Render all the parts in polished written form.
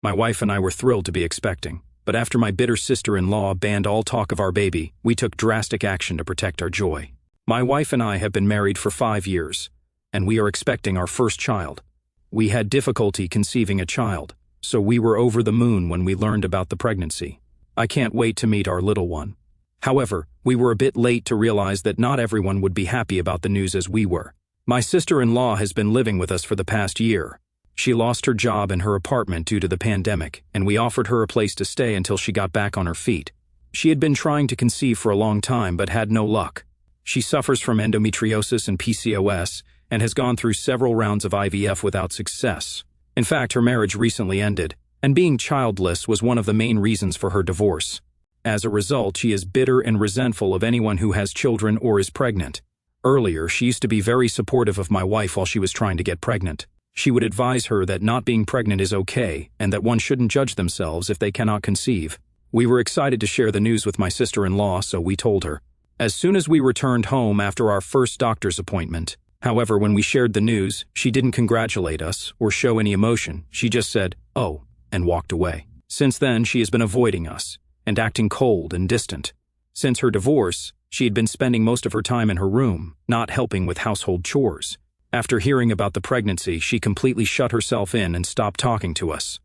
My wife and I were thrilled to be expecting, but after my bitter sister-in-law banned all talk of our baby, we took drastic action to protect our joy. My wife and I have been married for 5 years, and we are expecting our first child. We had difficulty conceiving a child, so we were over the moon when we learned about the pregnancy. I can't wait to meet our little one. However, we were a bit late to realize that not everyone would be happy about the news as we were. My sister-in-law has been living with us for the past year. She lost her job and her apartment due to the pandemic, and we offered her a place to stay until she got back on her feet. She had been trying to conceive for a long time but had no luck. She suffers from endometriosis and PCOS and has gone through several rounds of IVF without success. In fact, her marriage recently ended, and being childless was one of the main reasons for her divorce. As a result, she is bitter and resentful of anyone who has children or is pregnant. Earlier, she used to be very supportive of my wife while she was trying to get pregnant. She would advise her that not being pregnant is okay and that one shouldn't judge themselves if they cannot conceive. We were excited to share the news with my sister-in-law, so we told her. As soon as we returned home after our first doctor's appointment, however, when we shared the news, she didn't congratulate us or show any emotion. She just said, "Oh," and walked away. Since then, she has been avoiding us and acting cold and distant. Since her divorce, she had been spending most of her time in her room, not helping with household chores. After hearing about the pregnancy, she completely shut herself in and stopped talking to us.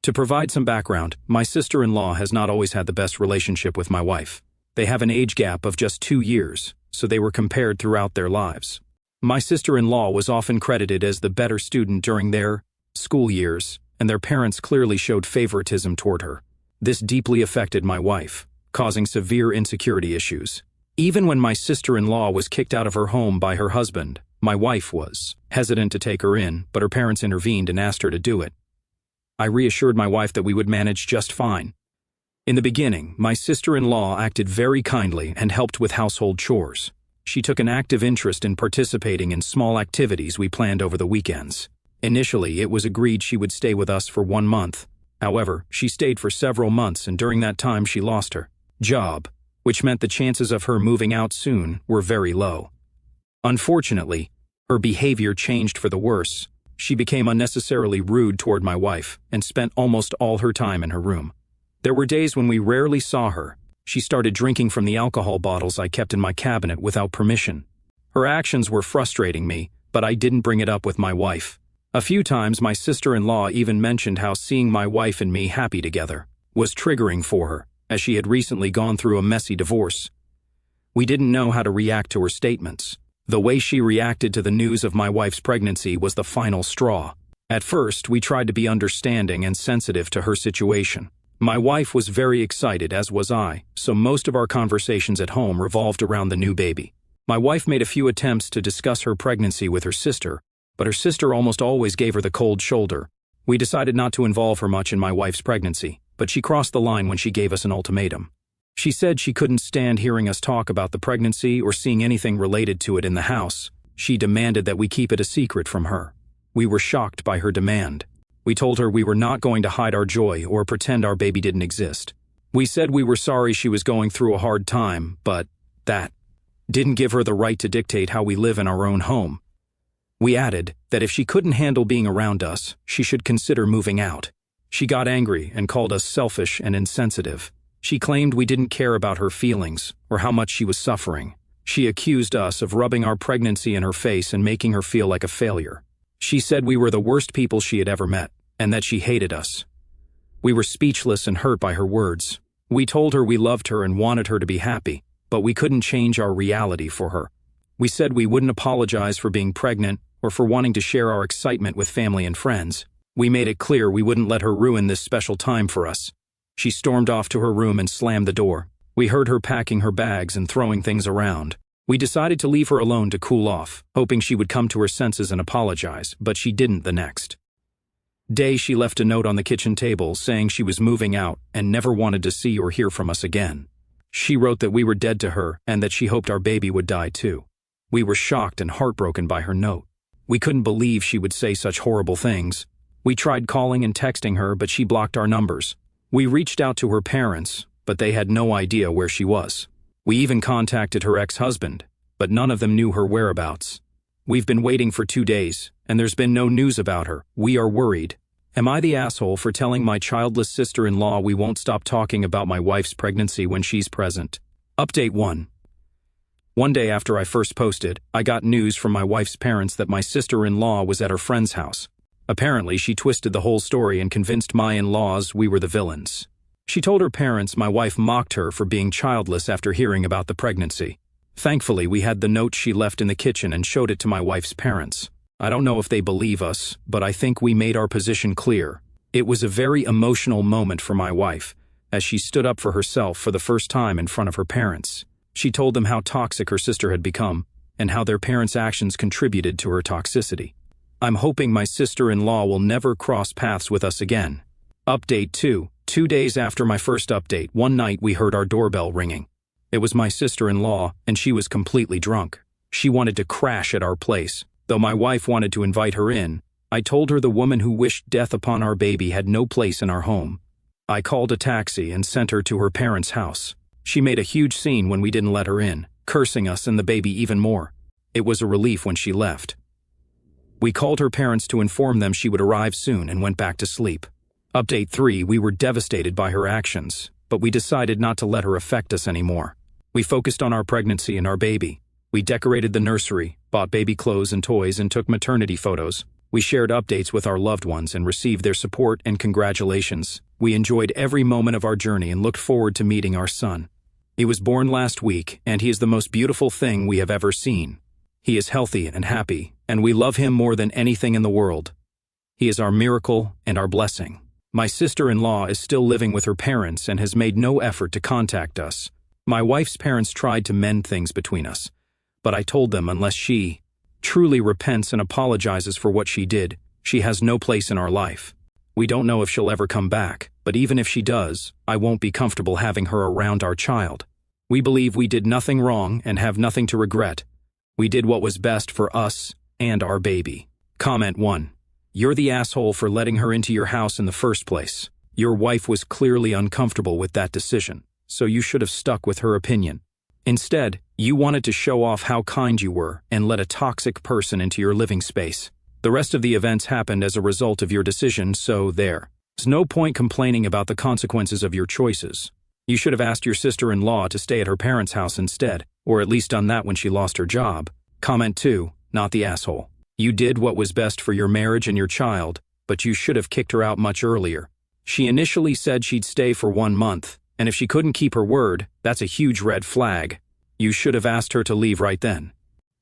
To provide some background, my sister-in-law has not always had the best relationship with my wife. They have an age gap of just 2 years, so they were compared throughout their lives. My sister-in-law was often credited as the better student during their school years, and their parents clearly showed favoritism toward her. This deeply affected my wife, causing severe insecurity issues. Even when my sister-in-law was kicked out of her home by her husband, my wife was hesitant to take her in, but her parents intervened and asked her to do it. I reassured my wife that we would manage just fine. In the beginning, my sister-in-law acted very kindly and helped with household chores. She took an active interest in participating in small activities we planned over the weekends. Initially, it was agreed she would stay with us for 1 month. However, she stayed for several months, and during that time she lost her job, which meant the chances of her moving out soon were very low. Unfortunately, her behavior changed for the worse. She became unnecessarily rude toward my wife and spent almost all her time in her room. There were days when we rarely saw her. She started drinking from the alcohol bottles I kept in my cabinet without permission. Her actions were frustrating me, but I didn't bring it up with my wife. A few times my sister-in-law even mentioned how seeing my wife and me happy together was triggering for her, as she had recently gone through a messy divorce. We didn't know how to react to her statements. The way she reacted to the news of my wife's pregnancy was the final straw. At first, we tried to be understanding and sensitive to her situation. My wife was very excited, as was I, so most of our conversations at home revolved around the new baby. My wife made a few attempts to discuss her pregnancy with her sister, but her sister almost always gave her the cold shoulder. We decided not to involve her much in my wife's pregnancy, but she crossed the line when she gave us an ultimatum. She said she couldn't stand hearing us talk about the pregnancy or seeing anything related to it in the house. She demanded that we keep it a secret from her. We were shocked by her demand. We told her we were not going to hide our joy or pretend our baby didn't exist. We said we were sorry she was going through a hard time, but that didn't give her the right to dictate how we live in our own home. We added that if she couldn't handle being around us, she should consider moving out. She got angry and called us selfish and insensitive. She claimed we didn't care about her feelings or how much she was suffering. She accused us of rubbing our pregnancy in her face and making her feel like a failure. She said we were the worst people she had ever met and that she hated us. We were speechless and hurt by her words. We told her we loved her and wanted her to be happy, but we couldn't change our reality for her. We said we wouldn't apologize for being pregnant or for wanting to share our excitement with family and friends. We made it clear we wouldn't let her ruin this special time for us. She stormed off to her room and slammed the door. We heard her packing her bags and throwing things around. We decided to leave her alone to cool off, hoping she would come to her senses and apologize, but she didn't the next day. She left a note on the kitchen table saying she was moving out and never wanted to see or hear from us again. She wrote that we were dead to her and that she hoped our baby would die too. We were shocked and heartbroken by her note. We couldn't believe she would say such horrible things. We tried calling and texting her, but she blocked our numbers. We reached out to her parents, but they had no idea where she was. We even contacted her ex-husband, but none of them knew her whereabouts. We've been waiting for 2 days, and there's been no news about her. We are worried. Am I the asshole for telling my childless sister-in-law we won't stop talking about my wife's pregnancy when she's present? Update 1. One day after I first posted, I got news from my wife's parents that my sister-in-law was at her friend's house. Apparently, she twisted the whole story and convinced my in-laws we were the villains. She told her parents my wife mocked her for being childless after hearing about the pregnancy. Thankfully, we had the note she left in the kitchen and showed it to my wife's parents. I don't know if they believe us, but I think we made our position clear. It was a very emotional moment for my wife, as she stood up for herself for the first time in front of her parents. She told them how toxic her sister had become, and how their parents' actions contributed to her toxicity. I'm hoping my sister-in-law will never cross paths with us again. Update 2. 2 days after my first update, one night we heard our doorbell ringing. It was my sister-in-law, and she was completely drunk. She wanted to crash at our place. Though my wife wanted to invite her in, I told her the woman who wished death upon our baby had no place in our home. I called a taxi and sent her to her parents' house. She made a huge scene when we didn't let her in, cursing us and the baby even more. It was a relief when she left. We called her parents to inform them she would arrive soon and went back to sleep. Update 3. We were devastated by her actions, but we decided not to let her affect us anymore. We focused on our pregnancy and our baby. We decorated the nursery, bought baby clothes and toys, and took maternity photos. We shared updates with our loved ones and received their support and congratulations. We enjoyed every moment of our journey and looked forward to meeting our son. He was born last week, and he is the most beautiful thing we have ever seen. He is healthy and happy, and we love him more than anything in the world. He is our miracle and our blessing. My sister-in-law is still living with her parents and has made no effort to contact us. My wife's parents tried to mend things between us, but I told them unless she truly repents and apologizes for what she did, she has no place in our life. We don't know if she'll ever come back, but even if she does, I won't be comfortable having her around our child. We believe we did nothing wrong and have nothing to regret. We did what was best for us and our baby. Comment 1. You're the asshole for letting her into your house in the first place. Your wife was clearly uncomfortable with that decision, so you should have stuck with her opinion. Instead, you wanted to show off how kind you were and let a toxic person into your living space. The rest of the events happened as a result of your decision, so there's no point complaining about the consequences of your choices. You should have asked your sister-in-law to stay at her parents' house instead, or at least done that when she lost her job. Comment 2. Not the asshole. You did what was best for your marriage and your child, but you should have kicked her out much earlier. She initially said she'd stay for 1 month, and if she couldn't keep her word, that's a huge red flag. You should have asked her to leave right then.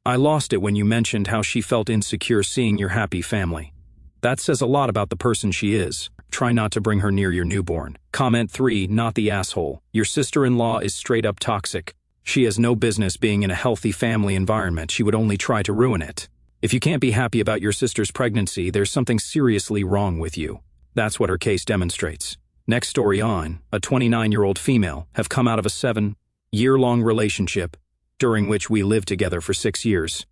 I lost it when you mentioned how she felt insecure seeing your happy family. That says a lot about the person she is. Try not to bring her near your newborn. Comment 3. Not the asshole. Your sister-in-law is straight up toxic. She has no business being in a healthy family environment. She would only try to ruin it. If you can't be happy about your sister's pregnancy, there's something seriously wrong with you. That's what her case demonstrates. Next story on, a 29-year-old female have come out of a 7-year-long relationship, during which we lived together for 6 years.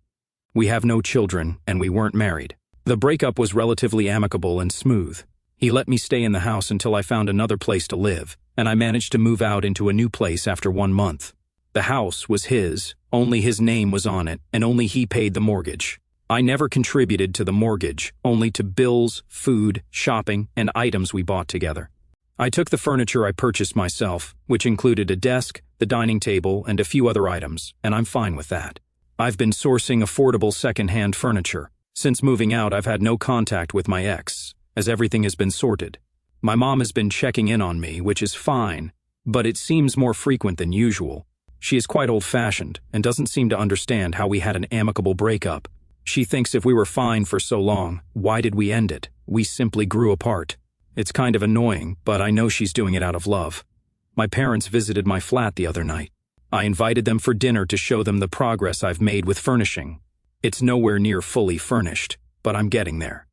We have no children, and we weren't married. The breakup was relatively amicable and smooth. He let me stay in the house until I found another place to live, and I managed to move out into a new place after 1 month. The house was his, only his name was on it, and only he paid the mortgage. I never contributed to the mortgage, only to bills, food, shopping, and items we bought together. I took the furniture I purchased myself, which included a desk, the dining table, and a few other items, and I'm fine with that. I've been sourcing affordable second-hand furniture. Since moving out, I've had no contact with my ex, as everything has been sorted. My mom has been checking in on me, which is fine, but it seems more frequent than usual. She is quite old-fashioned and doesn't seem to understand how we had an amicable breakup. She thinks if we were fine for so long, why did we end it? We simply grew apart. It's kind of annoying, but I know she's doing it out of love. My parents visited my flat the other night. I invited them for dinner to show them the progress I've made with furnishing. It's nowhere near fully furnished, but I'm getting there.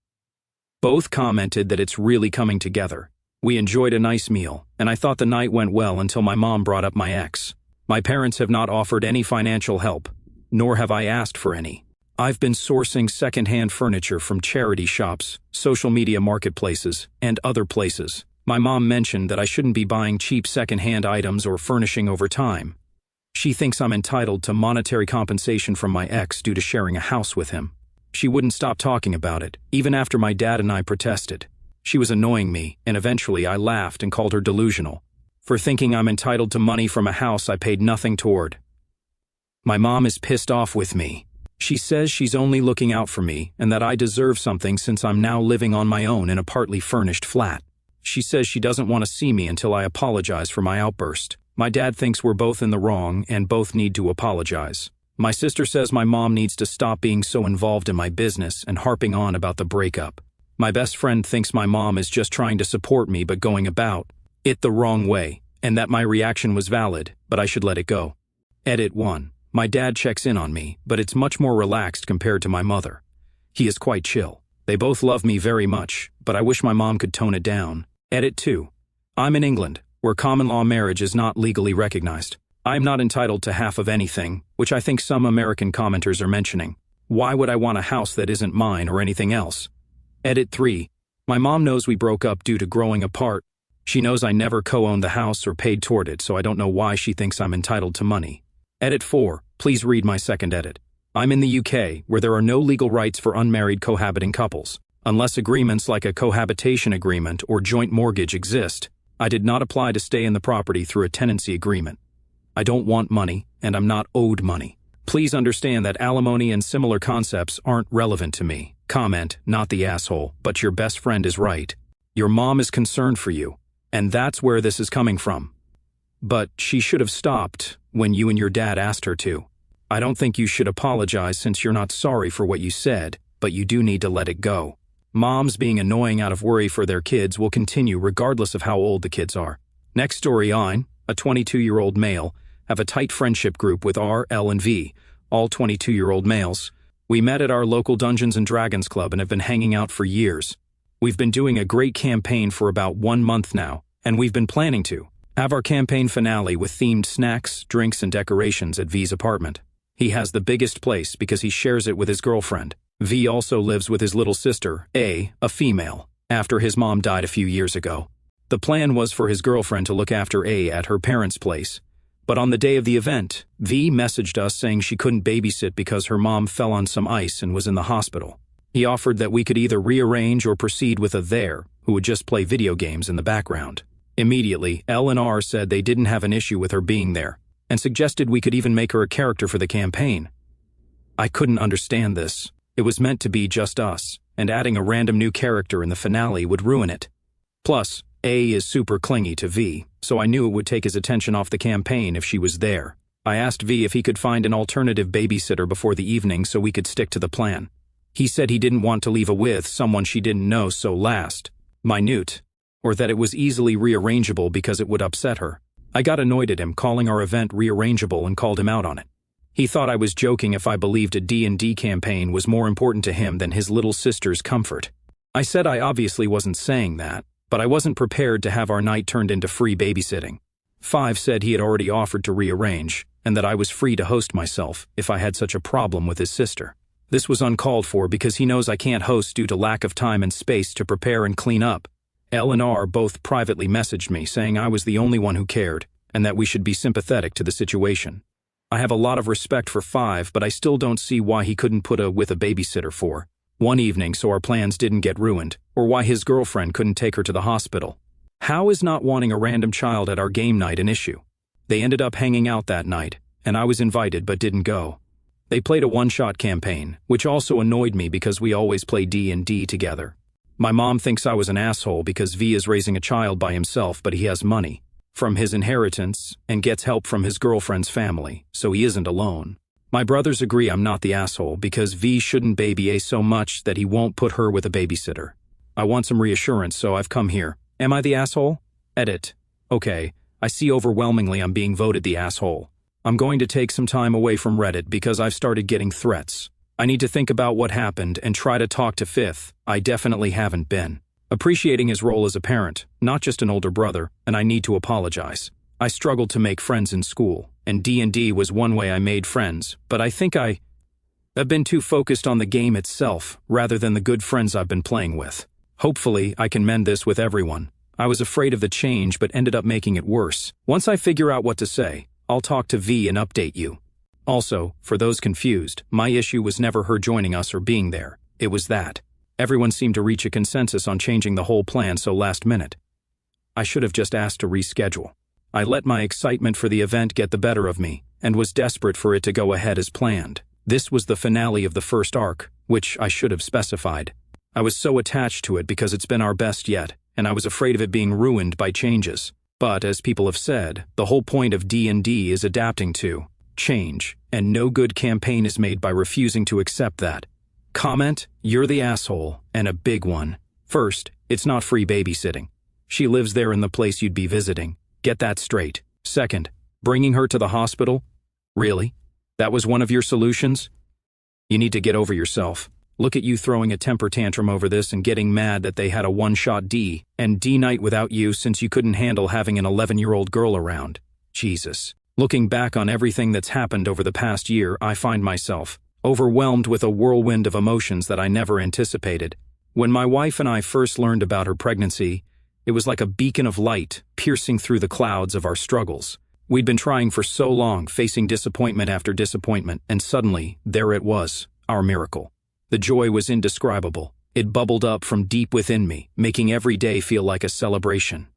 Both commented that it's really coming together. We enjoyed a nice meal, and I thought the night went well until my mom brought up my ex. My parents have not offered any financial help, nor have I asked for any. I've been sourcing second-hand furniture from charity shops, social media marketplaces, and other places. My mom mentioned that I shouldn't be buying cheap second-hand items or furnishing over time. She thinks I'm entitled to monetary compensation from my ex due to sharing a house with him. She wouldn't stop talking about it, even after my dad and I protested. She was annoying me, and eventually I laughed and called her delusional for thinking I'm entitled to money from a house I paid nothing toward. My mom is pissed off with me. She says she's only looking out for me and that I deserve something since I'm now living on my own in a partly furnished flat. She says she doesn't want to see me until I apologize for my outburst. My dad thinks we're both in the wrong and both need to apologize. My sister says my mom needs to stop being so involved in my business and harping on about the breakup. My best friend thinks my mom is just trying to support me but going about it the wrong way, and that my reaction was valid, but I should let it go. Edit 1. My dad checks in on me, but it's much more relaxed compared to my mother. He is quite chill. They both love me very much, but I wish my mom could tone it down. Edit 2. I'm in England, where common law marriage is not legally recognized. I am not entitled to half of anything, which I think some American commenters are mentioning. Why would I want a house that isn't mine or anything else? Edit 3. My mom knows we broke up due to growing apart. She knows I never co-owned the house or paid toward it, so I don't know why she thinks I'm entitled to money. Edit 4. Please read my second edit. I'm in the UK, where there are no legal rights for unmarried cohabiting couples. Unless agreements like a cohabitation agreement or joint mortgage exist, I did not apply to stay in the property through a tenancy agreement. I don't want money, and I'm not owed money. Please understand that alimony and similar concepts aren't relevant to me. Comment, not the asshole, but your best friend is right. Your mom is concerned for you, and that's where this is coming from. But she should have stopped when you and your dad asked her to. I don't think you should apologize since you're not sorry for what you said, but you do need to let it go. Moms being annoying out of worry for their kids will continue regardless of how old the kids are. Next story on, a 22-year-old male, have a tight friendship group with R, L, and V, all 22-year-old males. We met at our local Dungeons & Dragons club and have been hanging out for years. We've been doing a great campaign for about 1 month now, and we've been planning to have our campaign finale with themed snacks, drinks, and decorations at V's apartment. He has the biggest place because he shares it with his girlfriend. V also lives with his little sister, A female, after his mom died a few years ago. The plan was for his girlfriend to look after A at her parents' place. But on the day of the event, V messaged us saying she couldn't babysit because her mom fell on some ice and was in the hospital. He offered that we could either rearrange or proceed with a there, who would just play video games in the background. Immediately, L and R said they didn't have an issue with her being there, and suggested we could even make her a character for the campaign. I couldn't understand this. It was meant to be just us, and adding a random new character in the finale would ruin it. Plus, A is super clingy to V, so I knew it would take his attention off the campaign if she was there. I asked V if he could find an alternative babysitter before the evening so we could stick to the plan. He said he didn't want to leave her with someone she didn't know so minute, or that it was easily rearrangeable because it would upset her. I got annoyed at him calling our event rearrangeable and called him out on it. He thought I was joking if I believed a D&D campaign was more important to him than his little sister's comfort. I said I obviously wasn't saying that, but I wasn't prepared to have our night turned into free babysitting. 5 said he had already offered to rearrange, and that I was free to host myself if I had such a problem with his sister. This was uncalled for because he knows I can't host due to lack of time and space to prepare and clean up. L and R both privately messaged me saying I was the only one who cared, and that we should be sympathetic to the situation. I have a lot of respect for 5, but I still don't see why he couldn't put a with a babysitter for one evening so our plans didn't get ruined, or why his girlfriend couldn't take her to the hospital. How is not wanting a random child at our game night an issue? They ended up hanging out that night, and I was invited but didn't go. They played a one-shot campaign, which also annoyed me because we always play D&D together. My mom thinks I was an asshole because V is raising a child by himself, but he has money from his inheritance and gets help from his girlfriend's family, so he isn't alone. My brothers agree I'm not the asshole because V shouldn't baby A so much that he won't put her with a babysitter. I want some reassurance, so I've come here. Am I the asshole? Edit. Okay, I see overwhelmingly I'm being voted the asshole. I'm going to take some time away from Reddit because I've started getting threats. I need to think about what happened and try to talk to Fifth. I definitely haven't been appreciating his role as a parent, not just an older brother, and I need to apologize. I struggled to make friends in school, and D&D was one way I made friends, but I think I've been too focused on the game itself rather than the good friends I've been playing with. Hopefully, I can mend this with everyone. I was afraid of the change but ended up making it worse. Once I figure out what to say, I'll talk to V and update you. Also, for those confused, my issue was never her joining us or being there. It was that Everyone seemed to reach a consensus on changing the whole plan so last minute. I should have just asked to reschedule. I let my excitement for the event get the better of me, and was desperate for it to go ahead as planned. This was the finale of the first arc, which I should have specified. I was so attached to it because it's been our best yet, and I was afraid of it being ruined by changes. But, as people have said, the whole point of D&D is adapting to change, and no good campaign is made by refusing to accept that. Comment, you're the asshole, and a big one. First, it's not free babysitting. She lives there in the place you'd be visiting. Get that straight. Second, bringing her to the hospital? Really? That was one of your solutions? You need to get over yourself. Look at you throwing a temper tantrum over this and getting mad that they had a one-shot D and D night without you since you couldn't handle having an 11-year-old girl around. Jesus. Looking back on everything that's happened over the past year, I find myself overwhelmed with a whirlwind of emotions that I never anticipated. When my wife and I first learned about her pregnancy, it was like a beacon of light piercing through the clouds of our struggles. We'd been trying for so long, facing disappointment after disappointment, and suddenly, there it was, our miracle. The joy was indescribable. It bubbled up from deep within me, making every day feel like a celebration.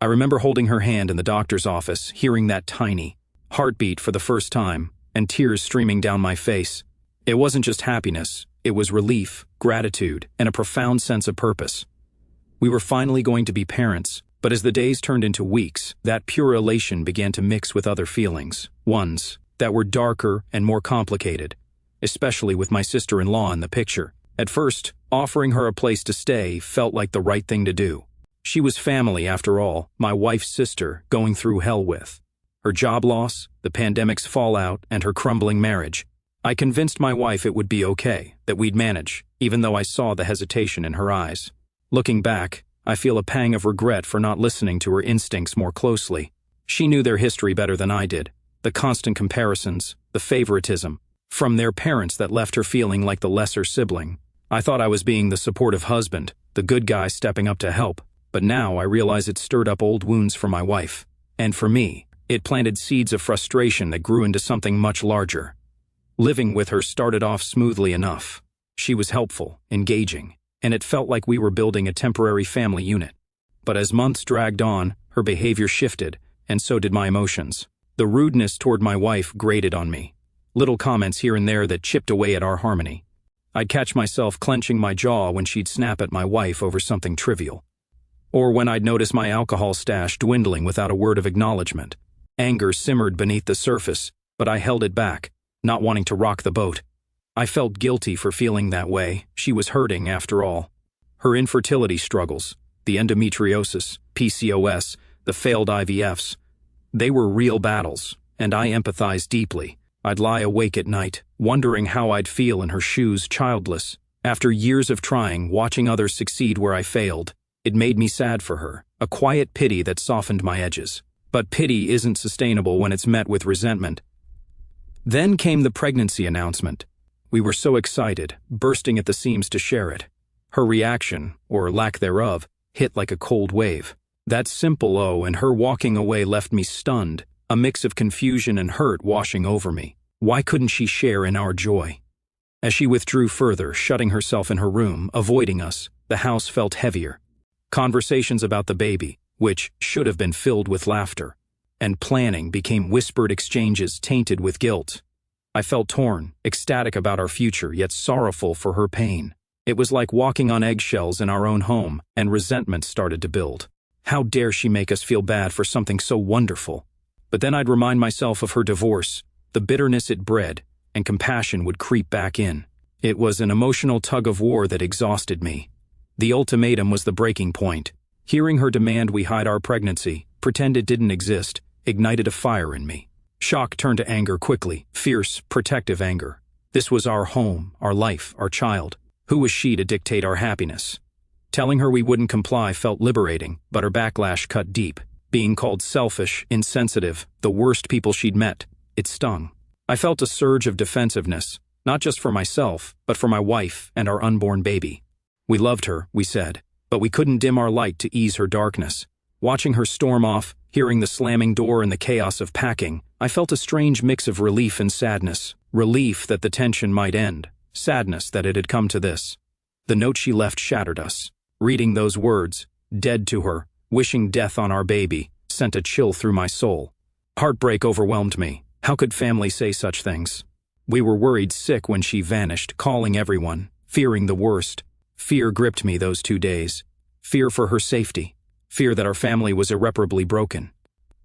I remember holding her hand in the doctor's office, hearing that tiny heartbeat for the first time, and tears streaming down my face. It wasn't just happiness, it was relief, gratitude, and a profound sense of purpose. We were finally going to be parents, but as the days turned into weeks, that pure elation began to mix with other feelings, ones that were darker and more complicated, especially with my sister-in-law in the picture. At first, offering her a place to stay felt like the right thing to do. She was family, after all, my wife's sister, going through hell with her job loss, the pandemic's fallout, and her crumbling marriage. I convinced my wife it would be okay, that we'd manage, even though I saw the hesitation in her eyes. Looking back, I feel a pang of regret for not listening to her instincts more closely. She knew their history better than I did, the constant comparisons, the favoritism, from their parents that left her feeling like the lesser sibling. I thought I was being the supportive husband, the good guy stepping up to help, but now I realize it stirred up old wounds for my wife. And for me, it planted seeds of frustration that grew into something much larger. Living with her started off smoothly enough. She was helpful, engaging, and it felt like we were building a temporary family unit. But as months dragged on, her behavior shifted, and so did my emotions. The rudeness toward my wife grated on me. Little comments here and there that chipped away at our harmony. I'd catch myself clenching my jaw when she'd snap at my wife over something trivial. Or when I'd notice my alcohol stash dwindling without a word of acknowledgement. Anger simmered beneath the surface, but I held it back, not wanting to rock the boat. I felt guilty for feeling that way. She was hurting, after all. Her infertility struggles, the endometriosis, PCOS, the failed IVFs, they were real battles, and I empathized deeply. I'd lie awake at night, wondering how I'd feel in her shoes, childless. After years of trying, watching others succeed where I failed, it made me sad for her, a quiet pity that softened my edges. But pity isn't sustainable when it's met with resentment. Then came the pregnancy announcement. We were so excited, bursting at the seams to share it. Her reaction, or lack thereof, hit like a cold wave. That simple "oh" and her walking away left me stunned, a mix of confusion and hurt washing over me. Why couldn't she share in our joy? As she withdrew further, shutting herself in her room, avoiding us, the house felt heavier. Conversations about the baby, which should have been filled with laughter, and planning became whispered exchanges tainted with guilt. I felt torn, ecstatic about our future, yet sorrowful for her pain. It was like walking on eggshells in our own home, and resentment started to build. How dare she make us feel bad for something so wonderful? But then I'd remind myself of her divorce, the bitterness it bred, and compassion would creep back in. It was an emotional tug-of-war that exhausted me. The ultimatum was the breaking point. Hearing her demand we hide our pregnancy, pretend it didn't exist, ignited a fire in me. Shock turned to anger quickly, fierce, protective anger. This was our home, our life, our child. Who was she to dictate our happiness? Telling her we wouldn't comply felt liberating, but her backlash cut deep. Being called selfish, insensitive, the worst people she'd met, it stung. I felt a surge of defensiveness, not just for myself, but for my wife and our unborn baby. We loved her, we said, but we couldn't dim our light to ease her darkness. Watching her storm off, hearing the slamming door and the chaos of packing, I felt a strange mix of relief and sadness. Relief that the tension might end, sadness that it had come to this. The note she left shattered us. Reading those words, "dead to her, wishing death on our baby," sent a chill through my soul. Heartbreak overwhelmed me. How could family say such things? We were worried sick when she vanished, calling everyone, fearing the worst. Fear gripped me those 2 days. Fear for her safety. Fear that our family was irreparably broken.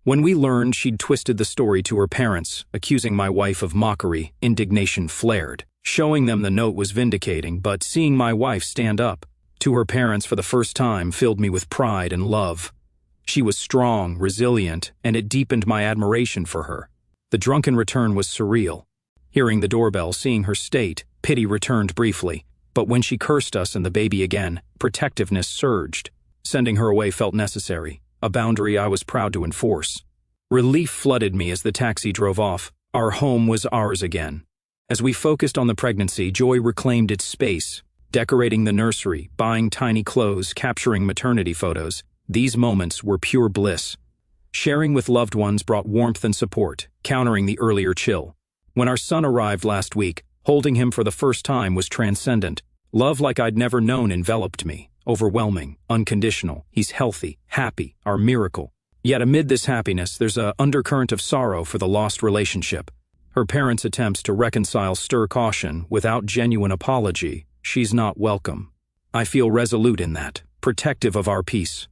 When we learned she'd twisted the story to her parents, accusing my wife of mockery, indignation flared. Showing them the note was vindicating, but seeing my wife stand up to her parents for the first time filled me with pride and love. She was strong, resilient, and it deepened my admiration for her. The drunken return was surreal. Hearing the doorbell, seeing her state, pity returned briefly, but when she cursed us and the baby again, protectiveness surged. Sending her away felt necessary, a boundary I was proud to enforce. Relief flooded me as the taxi drove off. Our home was ours again. As we focused on the pregnancy, joy reclaimed its space, decorating the nursery, buying tiny clothes, capturing maternity photos. These moments were pure bliss. Sharing with loved ones brought warmth and support, countering the earlier chill. When our son arrived last week, holding him for the first time was transcendent. Love like I'd never known enveloped me. Overwhelming, unconditional. He's healthy, happy, our miracle. Yet amid this happiness, there's an undercurrent of sorrow for the lost relationship. Her parents' attempts to reconcile stir caution without genuine apology. She's not welcome. I feel resolute in that, protective of our peace.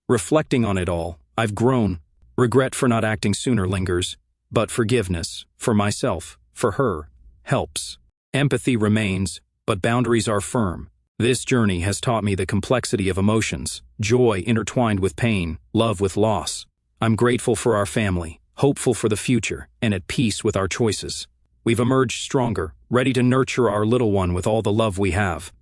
Reflecting on it all, I've grown. Regret for not acting sooner lingers, but forgiveness, for myself, for her, helps. Empathy remains, but boundaries are firm. This journey has taught me the complexity of emotions, joy intertwined with pain, love with loss. I'm grateful for our family, hopeful for the future, and at peace with our choices. We've emerged stronger, ready to nurture our little one with all the love we have.